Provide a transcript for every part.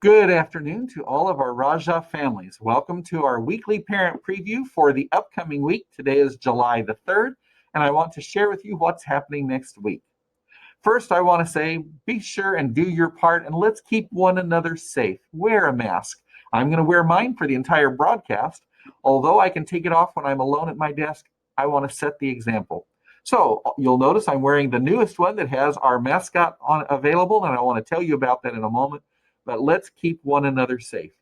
Good afternoon to all of our Raja families. Welcome to our weekly parent preview for the upcoming week. Today is July the 3rd, and I want to share with you what's happening next week. First, I want to say be sure and do your part, and let's keep one another safe. Wear a mask. I'm going to wear mine for the entire broadcast. Although I can take it off when I'm alone at my desk, I want to set the example. So you'll notice I'm wearing the newest one that has our mascot on available, and I want to tell you about that in a moment. But let's keep one another safe.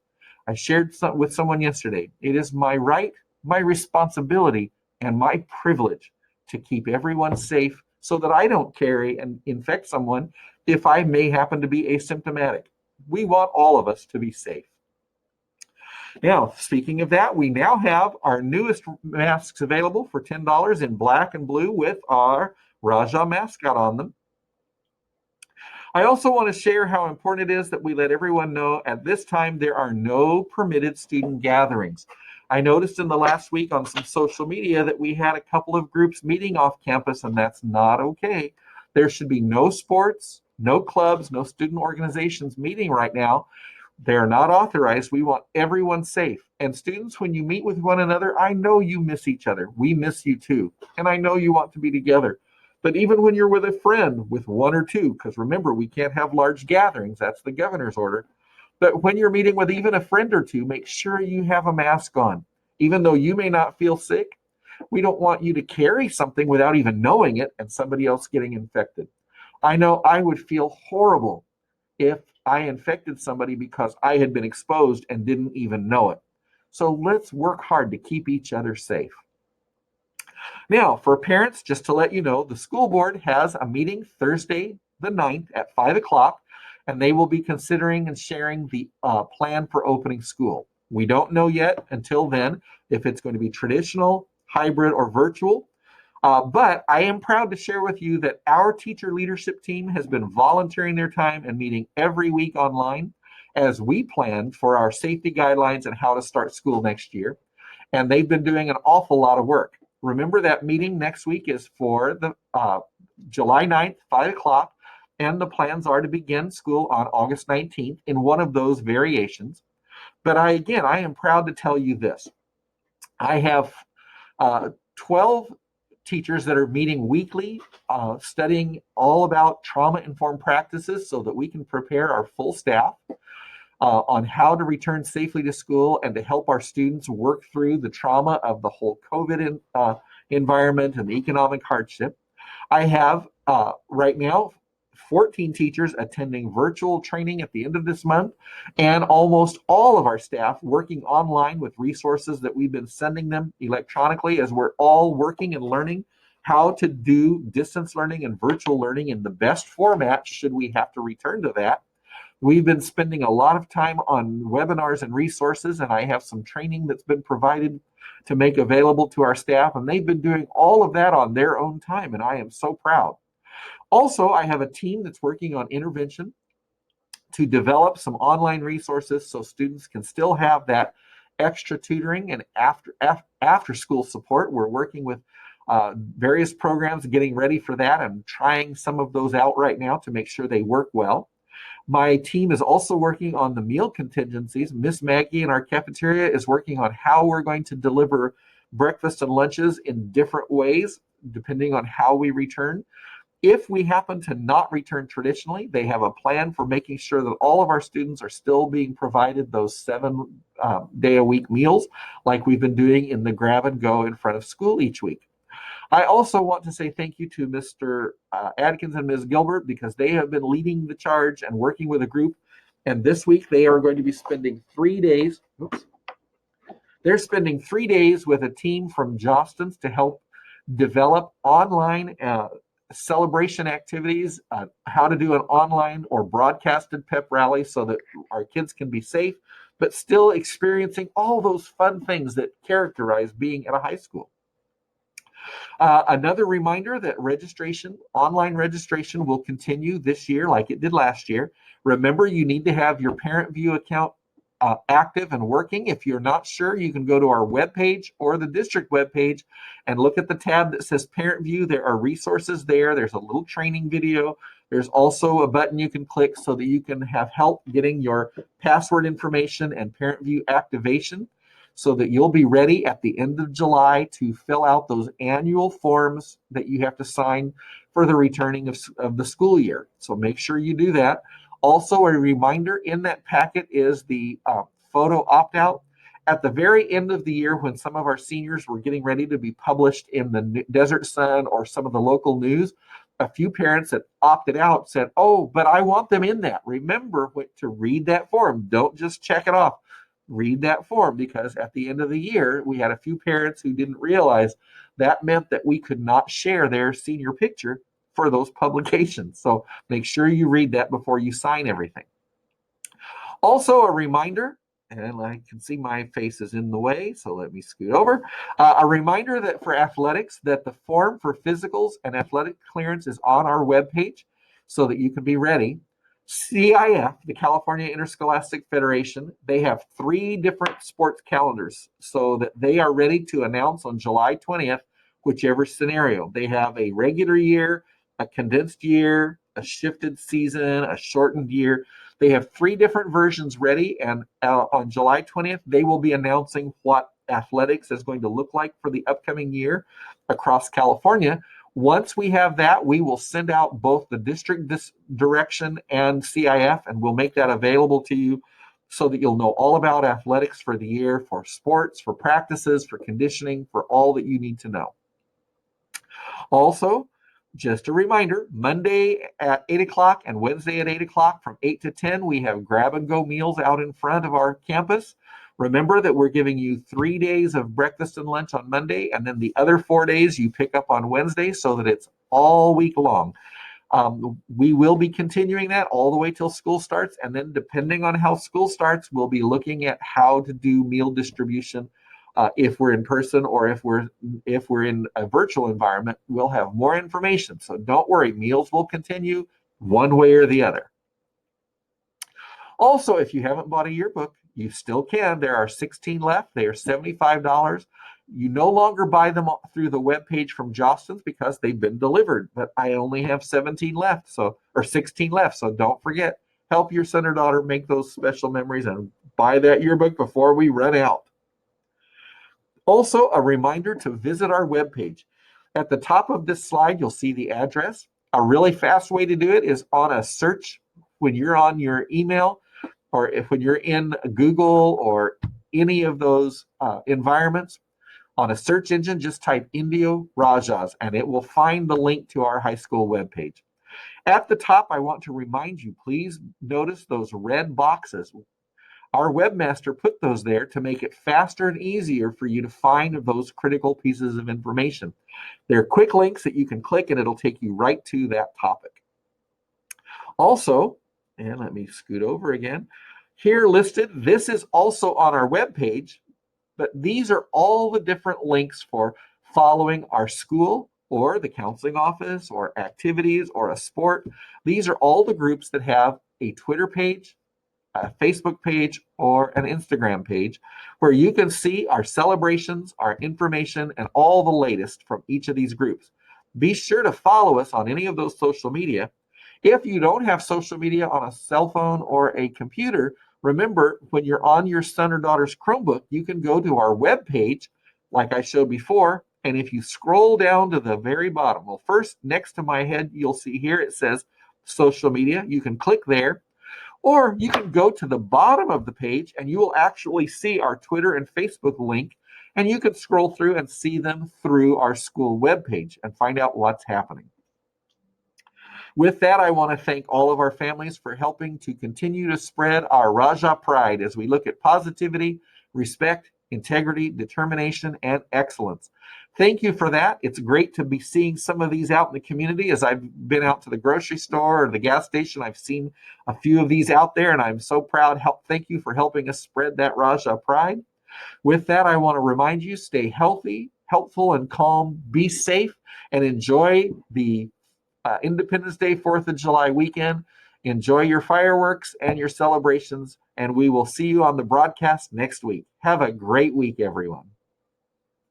I shared with someone yesterday. It is my right, my responsibility, and my privilege to keep everyone safe so that I don't carry and infect someone if I may happen to be asymptomatic. We want all of us to be safe. Now, speaking of that, we now have our newest masks available for $10 in black and blue with our Raja mascot on them. I also want to share how important it is that we let everyone know at this time there are no permitted student gatherings. I noticed in the last week on some social media that we had a couple of groups meeting off campus, and that's not okay. There should be no sports, no clubs, no student organizations meeting right now. They're not authorized. We want everyone safe. And students, when you meet with one another, I know you miss each other. We miss you too. And I know you want to be together. But even when you're with a friend, with one or two, because remember, we can't have large gatherings. That's the governor's order. But when you're meeting with even a friend or two, make sure you have a mask on. Even though you may not feel sick, we don't want you to carry something without even knowing it and somebody else getting infected. I know I would feel horrible if I infected somebody because I had been exposed and didn't even know it. So let's work hard to keep each other safe. Now, for parents, just to let you know, the school board has a meeting Thursday the 9th at 5 o'clock, and they will be considering and sharing the plan for opening school. We don't know yet until then if it's going to be traditional, hybrid, or virtual. But I am proud to share with you that our teacher leadership team has been volunteering their time and meeting every week online as we plan for our safety guidelines and how to start school next year. And they've been doing an awful lot of work. Remember that meeting next week is for the July 9th, 5 o'clock, and the plans are to begin school on August 19th in one of those variations. But I am proud to tell you this. I have 12 teachers that are meeting weekly, studying all about trauma-informed practices so that we can prepare our full staff on how to return safely to school and to help our students work through the trauma of the whole COVID environment and the economic hardship. I have right now 14 teachers attending virtual training at the end of this month, and almost all of our staff working online with resources that we've been sending them electronically as we're all working and learning how to do distance learning and virtual learning in the best format should we have to return to that. We've been spending a lot of time on webinars and resources, and I have some training that's been provided to make available to our staff, and they've been doing all of that on their own time, and I am so proud. Also, I have a team that's working on intervention to develop some online resources so students can still have that extra tutoring and after school support. We're working with various programs getting ready for that and trying some of those out right now to make sure they work well. My team is also working on the meal contingencies. Miss Maggie in our cafeteria is working on how we're going to deliver breakfast and lunches in different ways, depending on how we return. If we happen to not return traditionally, they have a plan for making sure that all of our students are still being provided those 7-day-a-week meals like we've been doing in the grab and go in front of school each week. I also want to say thank you to Mr. Adkins and Ms. Gilbert because they have been leading the charge and working with a group. And this week they are going to be spending 3 days. They're spending 3 days with a team from Jostens to help develop online celebration activities, how to do an online or broadcasted pep rally so that our kids can be safe, but still experiencing all those fun things that characterize being at a high school. Another reminder that online registration will continue this year like it did last year. Remember, you need to have your Parent View account active and working. If you're not sure, you can go to our webpage or the district webpage and look at the tab that says Parent View. There are resources there. There's a little training video. There's also a button you can click so that you can have help getting your password information and parent view activation so that you'll be ready at the end of July to fill out those annual forms that you have to sign for the returning of the school year. So make sure you do that. Also, a reminder in that packet is the photo opt-out. At the very end of the year, when some of our seniors were getting ready to be published in the Desert Sun or some of the local news, a few parents that opted out said, "Oh, but I want them in that." Remember to read that form. Don't just check it off. Read that form, because at the end of the year, we had a few parents who didn't realize that meant that we could not share their senior picture for those publications. So make sure you read that before you sign everything. Also, a reminder, and I can see my face is in the way, so let me scoot over. A reminder that for athletics, that the form for physicals and athletic clearance is on our webpage so that you can be ready. CIF, the California Interscholastic Federation, they have 3 different sports calendars so that they are ready to announce on July 20th, whichever scenario. They have a regular year, a condensed year, a shifted season, a shortened year. They have 3 different versions ready, and on July 20th, they will be announcing what athletics is going to look like for the upcoming year across California. Once we have that, we will send out both the district direction and CIF, and we'll make that available to you so that you'll know all about athletics for the year, for sports, for practices, for conditioning, for all that you need to know. Also, just a reminder, Monday at 8 o'clock and Wednesday at 8 o'clock from 8 to 10, we have grab-and-go meals out in front of our campus. Remember that we're giving you 3 days of breakfast and lunch on Monday, and then the other 4 days you pick up on Wednesday so that it's all week long. We will be continuing that all the way till school starts, and then depending on how school starts, we'll be looking at how to do meal distribution. If we're in person or if we're in a virtual environment, we'll have more information. So don't worry, meals will continue one way or the other. Also, if you haven't bought a yearbook, you still can. There are 16 left. They are $75. You no longer buy them through the webpage from Jostens because they've been delivered, but I only have 17 left, or 16 left. So don't forget, help your son or daughter make those special memories and buy that yearbook before we run out. Also, a reminder to visit our webpage. At the top of this slide, you'll see the address. A really fast way to do it is on a search when you're on your email, or when you're in Google or any of those environments. On a search engine, just type Indio Rajas, and it will find the link to our high school webpage. At the top, I want to remind you, please notice those red boxes. Our webmaster put those there to make it faster and easier for you to find those critical pieces of information. They're quick links that you can click, and it'll take you right to that topic. Also, and let me scoot over again, here listed, this is also on our webpage, but these are all the different links for following our school or the counseling office or activities or a sport. These are all the groups that have a Twitter page, a Facebook page, or an Instagram page where you can see our celebrations, our information, and all the latest from each of these groups. Be sure to follow us on any of those social media. If you don't have social media on a cell phone or a computer, remember, when you're on your son or daughter's Chromebook, you can go to our webpage, like I showed before, and if you scroll down to the very bottom, well, first, next to my head, you'll see here it says social media. You can click there, or you can go to the bottom of the page, and you will actually see our Twitter and Facebook link, and you can scroll through and see them through our school webpage and find out what's happening. With that, I want to thank all of our families for helping to continue to spread our Raja pride as we look at positivity, respect, integrity, determination, and excellence. Thank you for that. It's great to be seeing some of these out in the community. As I've been out to the grocery store or the gas station, I've seen a few of these out there, and I'm so proud. Thank you for helping us spread that Raja pride. With that, I want to remind you, stay healthy, helpful, and calm. Be safe, and enjoy the Independence Day, 4th of July weekend. Enjoy your fireworks and your celebrations, and we will see you on the broadcast next week. Have a great week, everyone.